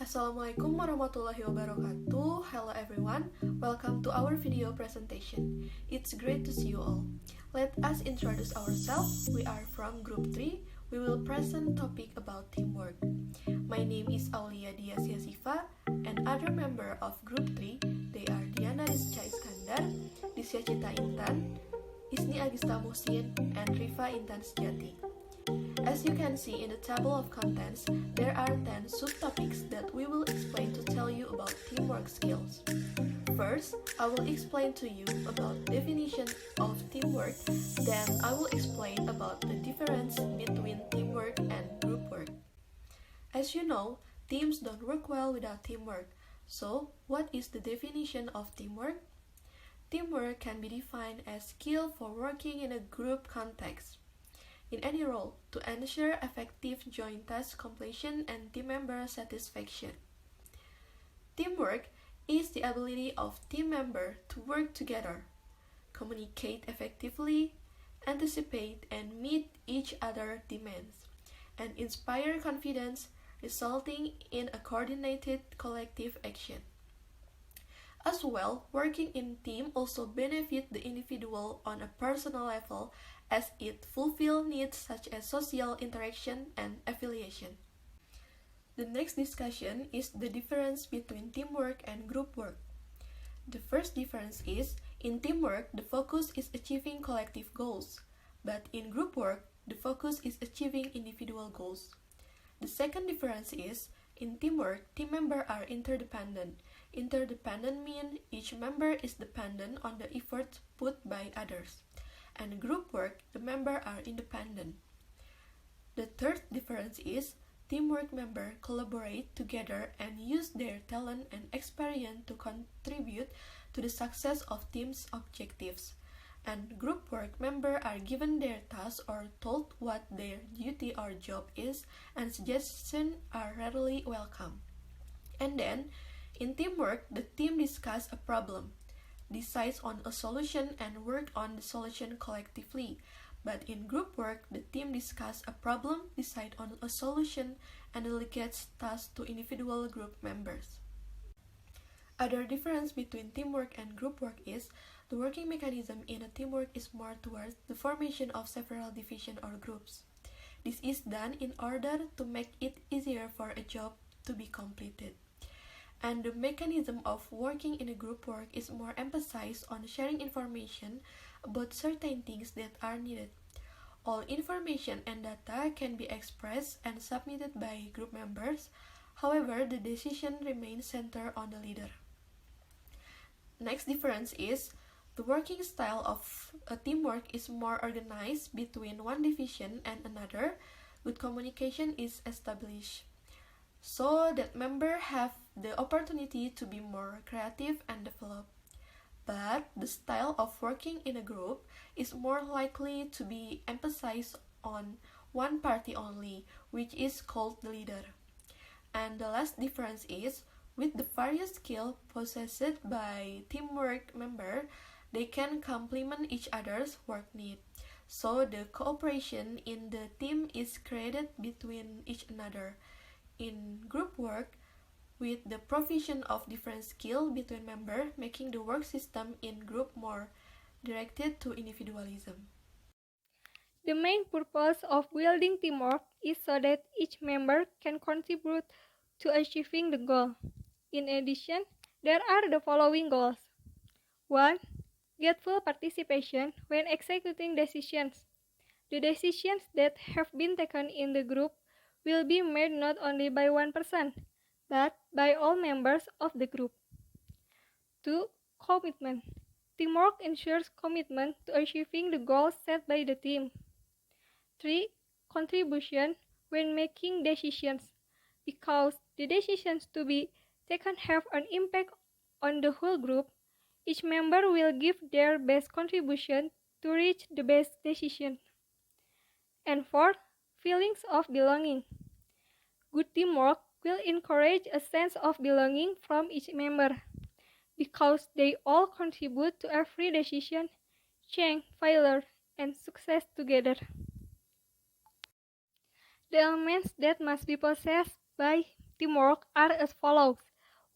Assalamualaikum warahmatullahi wabarakatuh. Hello everyone, welcome to our video presentation. It's great to see you all. Let us introduce ourselves. We are from group 3. We will present topic about teamwork. My name is Auliya Disyasifa, and other member of group 3, they are Dianna Rischa I, Disyacitta Intan, Isni Agista M, and Riva Intan Sejati. As you can see in the table of contents, there are 10 subtopics that we will explain to tell you about teamwork skills. First, I will explain to you about definition of teamwork, then I will explain about the difference between teamwork and group work. As you know, teams don't work well without teamwork. So, what is the definition of teamwork? Teamwork can be defined as skill for working in a group context in any role to ensure effective joint task completion and team member satisfaction. Teamwork is the ability of team members to work together, communicate effectively, anticipate and meet each other's demands, and inspire confidence, resulting in a coordinated collective action. As well, working in team also benefits the individual on a personal level as it fulfills needs such as social interaction and affiliation. The next discussion is the difference between teamwork and group work. The first difference is, in teamwork, the focus is achieving collective goals, but in group work, the focus is achieving individual goals. The second difference is, in teamwork, team members are interdependent. Interdependent means each member is dependent on the effort put by others. And group work, the members are independent. The third difference is, teamwork members collaborate together and use their talent and experience to contribute to the success of team's objectives. And group work members are given their tasks or told what their duty or job is, and suggestions are readily welcome. And then, in teamwork, the team discusses a problem, decides on a solution and work on the solution collectively. But in group work, the team discusses a problem, decide on a solution, and delegates tasks to individual group members. Other difference between teamwork and group work is, the working mechanism in a teamwork is more towards the formation of several divisions or groups. This is done in order to make it easier for a job to be completed. And the mechanism of working in a group work is more emphasized on sharing information about certain things that are needed. All information and data can be expressed and submitted by group members. However, the decision remains centered on the leader. Next difference is, the working style of a teamwork is more organized between one division and another. Good communication is established, so that members have the opportunity to be more creative and develop. But the style of working in a group is more likely to be emphasized on one party only, which is called the leader. And the last difference is, with the various skills possessed by teamwork members, they can complement each other's work need. So the cooperation in the team is created between each other. In group work, with the provision of different skills between members, making the work system in group more directed to individualism. The main purpose of building teamwork is so that each member can contribute to achieving the goal. In addition, there are the following goals. 1. Get full participation when executing decisions. The decisions that have been taken in the group will be made not only by one person, but by all members of the group. 2. Commitment. Teamwork ensures commitment to achieving the goals set by the team. 3. Contribution when making decisions. Because the decisions to be taken have an impact on the whole group, each member will give their best contribution to reach the best decision. And 4. Feelings of belonging. Good teamwork will encourage a sense of belonging from each member, because they all contribute to every decision, change, failure, and success together. The elements that must be possessed by teamwork are as follows.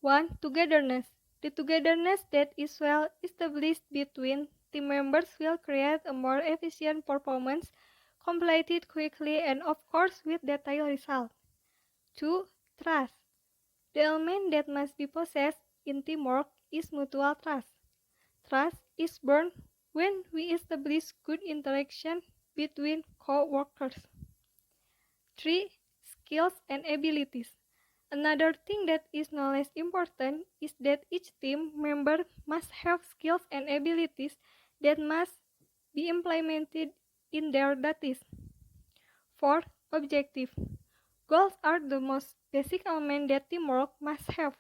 1. Togetherness. The togetherness that is well established between team members will create a more efficient performance, completed quickly and of course with detailed results. 2. Trust. The element that must be possessed in teamwork is mutual trust. Trust is born when we establish good interaction between co-workers. 3. Skills and abilities. Another thing that is no less important is that each team member must have skills and abilities that must be implemented in their duties. 4. Objective. Goals are the most basic element that teamwork must have,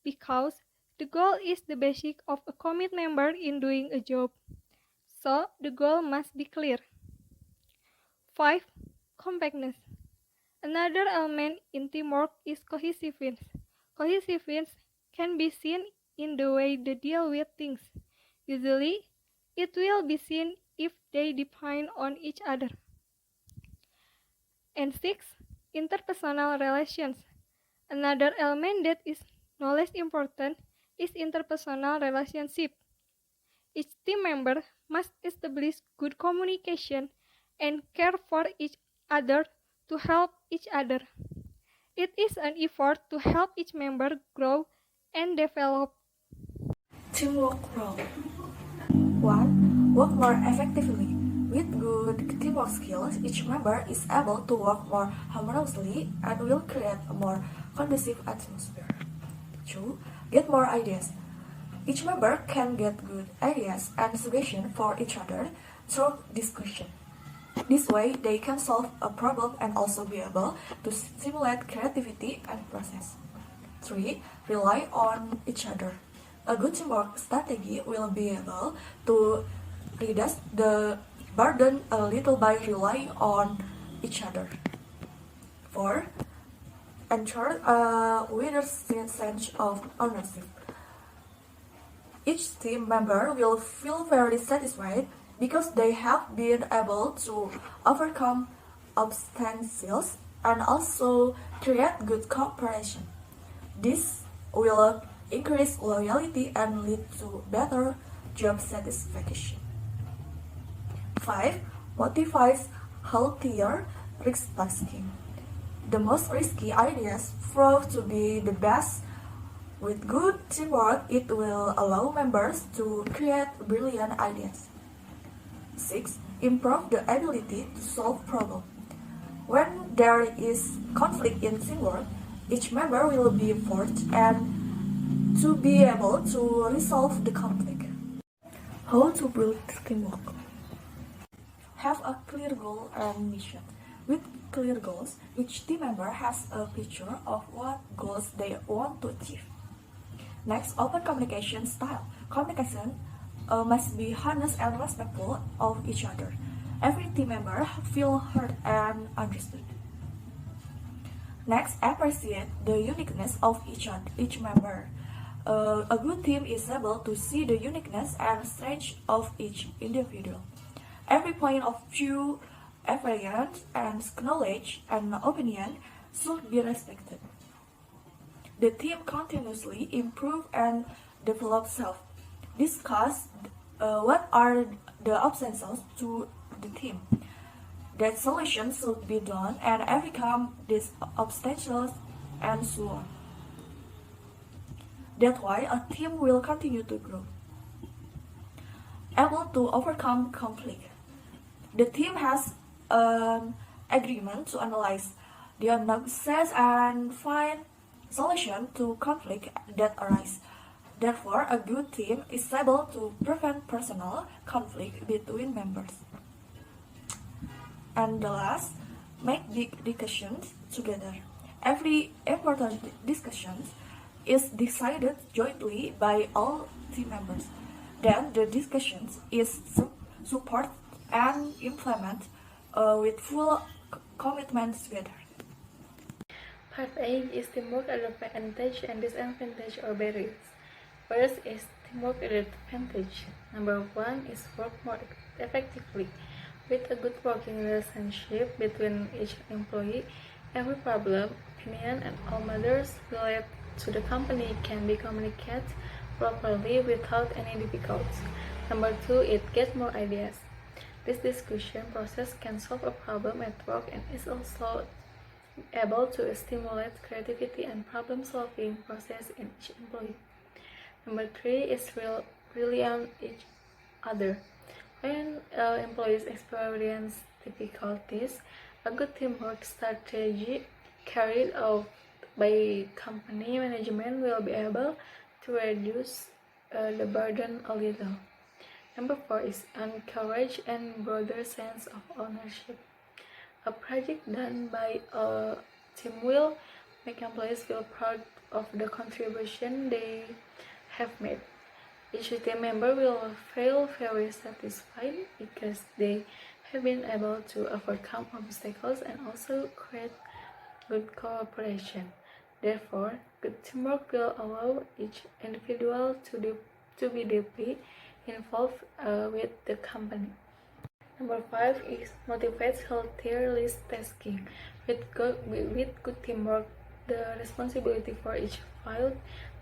because the goal is the basic of a commit member in doing a job. So, the goal must be clear. 5. Compactness. Another element in teamwork is cohesiveness. Cohesiveness can be seen in the way they deal with things. Usually, it will be seen if they depend on each other. And 6. Interpersonal relations. Another element that is no less important is interpersonal relationship. Each team member must establish good communication and care for each other to help each other. It is an effort to help each member grow and develop. Teamwork role. 1. Work more effectively. With good teamwork skills, each member is able to work more harmoniously and will create a more conducive atmosphere. 2. Get more ideas. Each member can get good ideas and suggestions for each other through discussion. This way, they can solve a problem and also be able to stimulate creativity and process. 3. Rely on each other. A good teamwork strategy will be able to reduce the burden a little by relying on each other. 4. Ensure a wider sense of ownership. Each team member will feel very satisfied because they have been able to overcome obstacles and also create good cooperation. This will increase loyalty and lead to better job satisfaction. 5. Motivates healthier risk taking. The most risky ideas prove to be the best. With good teamwork, it will allow members to create brilliant ideas. 6. Improve the ability to solve problems. When there is conflict in teamwork, each member will be forced and to be able to resolve the conflict. How to build teamwork? Have a clear goal and mission. With clear goals, each team member has a picture of what goals they want to achieve. Next, open communication style. Communication must be honest and respectful of each other. Every team member feel heard and understood. Next, appreciate the uniqueness of each member. A good team is able to see the uniqueness and strengths of each individual. Every point of view, experience, and knowledge and opinion should be respected. The team continuously improve and develop self. Discuss what are the obstacles to the team. That solutions should be done and overcome these obstacles and so on. That's why a team will continue to grow. Able to overcome conflict. The team has an agreement to analyze the analysis and find solution to conflict that arise. Therefore, a good team is able to prevent personal conflict between members. And the last, make big discussions together. Every important discussion is decided jointly by all team members. Then the discussions is support and implement with full commitment together. Part 8 is teamwork advantage and disadvantage or barriers. First is teamwork advantage. Number 1 is work more effectively. With a good working relationship between each employee, every problem opinion and all matters related to the company can be communicated properly without any difficulties. Number 2, it gets more ideas. This discussion process can solve a problem at work and is also able to stimulate creativity and problem-solving process in each employee. Number 3 is really on each other. When employees experience difficulties, a good teamwork strategy carried out by company management will be able to reduce the burden a little. Number 4 is encourage and broader sense of ownership. A project done by a team will make employees feel proud of the contribution they have made. Each team member will feel very satisfied because they have been able to overcome obstacles and also create good cooperation. Therefore, good teamwork will allow each individual to be deeply involved with the company. Number 5 is motivates healthier list tasking. With good teamwork, the responsibility for each file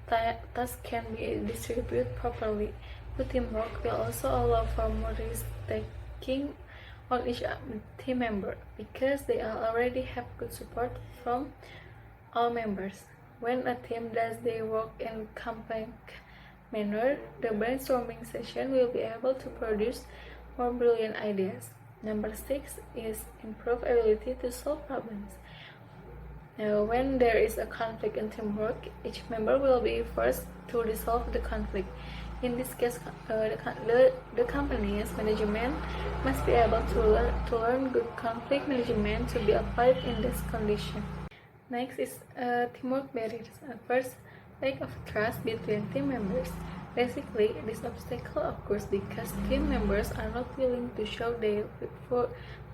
task can be distributed properly. Good teamwork will also allow for more risk taking on each team member because they already have good support from all members. When a team does their work in compact manner, the brainstorming session will be able to produce more brilliant ideas. Number 6 is improve ability to solve problems. When there is a conflict in teamwork, each member will be forced to resolve the conflict. In this case, the company's management must be able to learn good conflict management to be applied in this condition. Next is teamwork barriers. First, lack of trust between team members. Basically, this obstacle occurs because team members are not willing to show their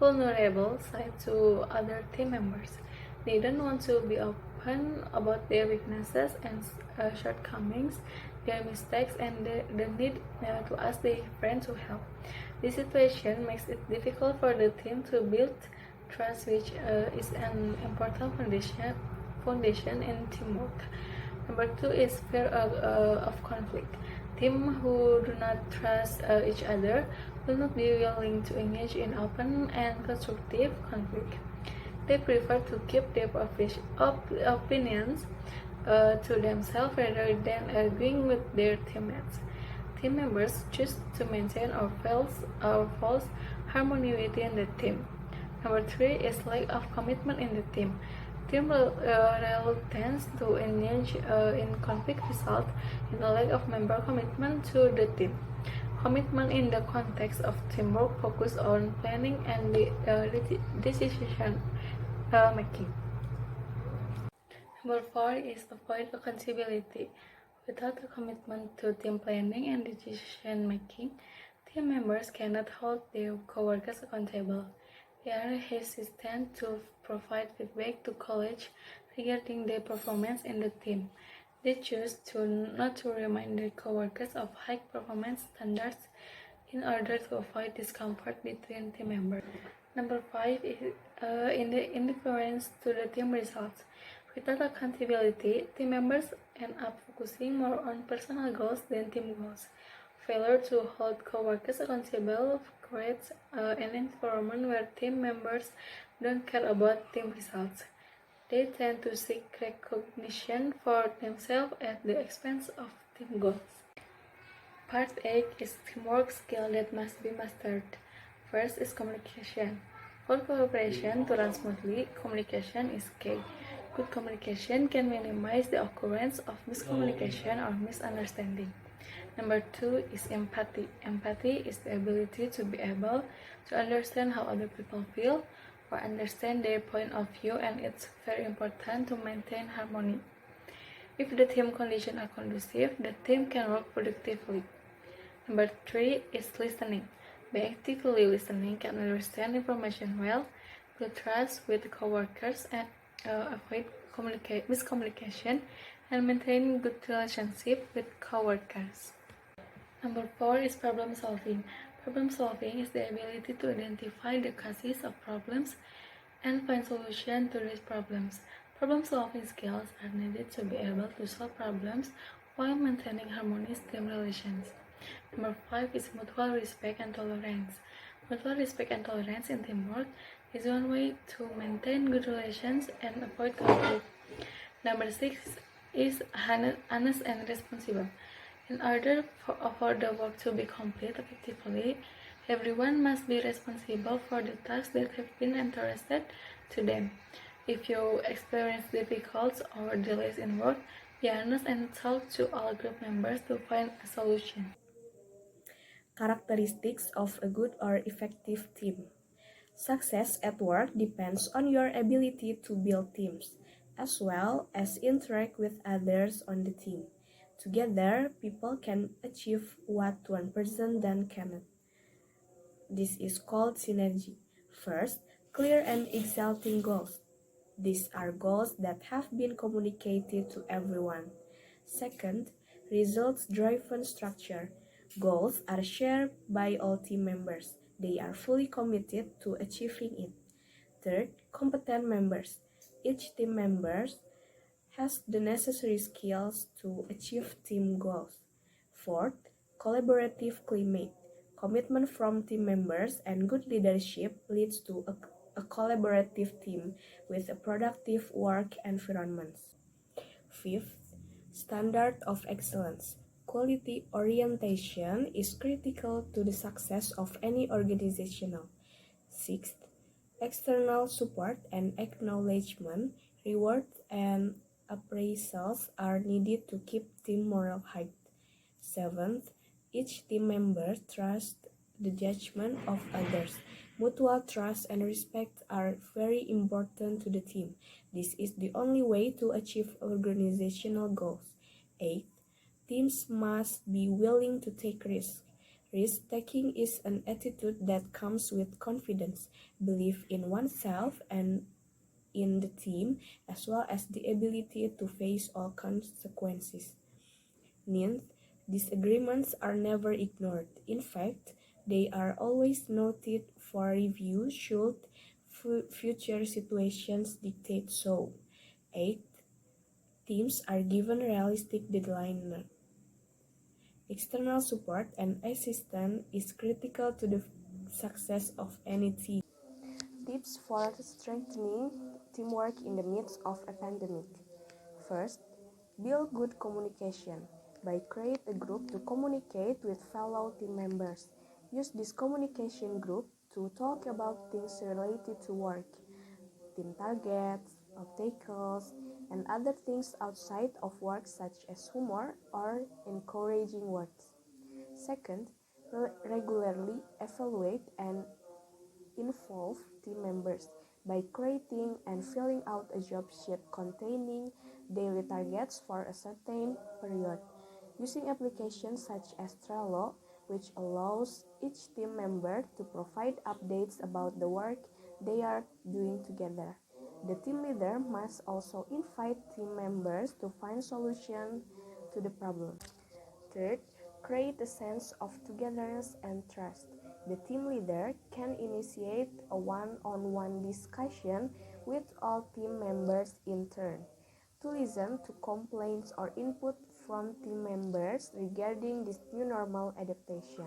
vulnerable side to other team members. They don't want to be open about their weaknesses and shortcomings, their mistakes, and the need to ask their friends to help. This situation makes it difficult for the team to build trust, which is an important foundation in teamwork. Number 2 is fear of conflict. Teams who do not trust each other will not be willing to engage in open and constructive conflict. They prefer to keep their opinions to themselves rather than agreeing with their teammates. Team members choose to maintain or false harmony within the team. Number 3 is lack of commitment in the team. Team reluctance to engage in conflict results in a lack of member commitment to the team. Commitment in the context of teamwork focus on planning and decision making. Number 4 is avoid accountability. Without a commitment to team planning and decision making, team members cannot hold their coworkers accountable. They are hesitant to provide feedback to colleagues regarding their performance in the team. They choose not to remind their coworkers of high performance standards in order to avoid discomfort between team members. Number 5 is indifference to the team results. Without accountability, team members end up focusing more on personal goals than team goals. Failure to hold coworkers accountable creates an environment where team members don't care about team results. They tend to seek recognition for themselves at the expense of team goals. Part 8 is teamwork skill that must be mastered. First is communication. For cooperation to run smoothly, communication is key. Good communication can minimize the occurrence of miscommunication or misunderstanding. Number 2 is empathy. Empathy is the ability to be able to understand how other people feel or understand their point of view, and it's very important to maintain harmony. If the team conditions are conducive, the team can work productively. Number 3 is listening. By actively listening, can understand information well, build trust with coworkers, and avoid miscommunication, and maintain good relationship with coworkers. Number 4 is problem solving. Problem solving is the ability to identify the causes of problems and find solutions to these problems. Problem-solving skills are needed to be able to solve problems while maintaining harmonious team relations. Number 5 is mutual respect and tolerance. Mutual respect and tolerance in teamwork is one way to maintain good relations and avoid conflict. Number 6 is honest and responsible. In order for the work to be completed effectively, everyone must be responsible for the tasks that have been entrusted to them. If you experience difficulties or delays in work, be honest and talk to all group members to find a solution. Characteristics of a good or effective team. Success at work depends on your ability to build teams, as well as interact with others on the team. Together, people can achieve what one person then cannot. This is called synergy. First, clear and exciting goals. These are goals that have been communicated to everyone. Second, results-driven structure. Goals are shared by all team members. They are fully committed to achieving it. Third, competent members. Each team member has the necessary skills to achieve team goals. Fourth, collaborative climate. Commitment from team members and good leadership leads to a collaborative team with a productive work environment. Fifth, standard of excellence. Quality orientation is critical to the success of any organization. Sixth, external support and acknowledgement, rewards and appraisals are needed to keep team morale high. Seventh, each team member trusts the judgment of others. Mutual trust and respect are very important to the team. This is the only way to achieve organizational goals. 8. Teams must be willing to take risks. Risk-taking is an attitude that comes with confidence, belief in oneself and in the team, as well as the ability to face all consequences. Ninth, disagreements are never ignored. In fact, they are always noted for review should future situations dictate so. 8. Teams are given realistic deadlines. External support and assistance is critical to the success of any team. Tips for strengthening teamwork in the midst of a pandemic. First, build good communication. By create a group to communicate with fellow team members. Use this communication group to talk about things related to work, team targets, obstacles, and other things outside of work such as humor or encouraging words. Second, regularly evaluate and involve team members by creating and filling out a job sheet containing daily targets for a certain period. Using applications such as Trello, which allows each team member to provide updates about the work they are doing together. The team leader must also invite team members to find solutions to the problem. Third, create a sense of togetherness and trust. The team leader can initiate a one-on-one discussion with all team members in turn to listen to complaints or input from team members regarding this new normal adaptation.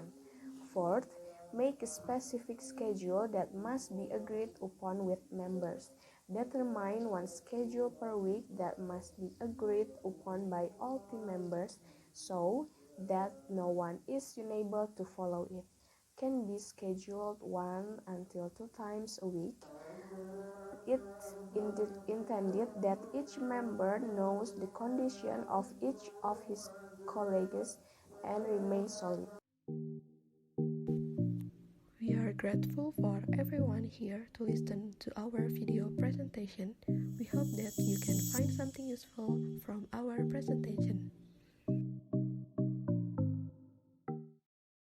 Fourth, make a specific schedule that must be agreed upon with members. Determine one schedule per week that must be agreed upon by all team members so that no one is unable to follow it. Can be scheduled 1 until 2 times a week. It's intended that each member knows the condition of each of his colleagues and remains solid. We are grateful for everyone here to listen to our video presentation. We hope that you can find something useful from our presentation.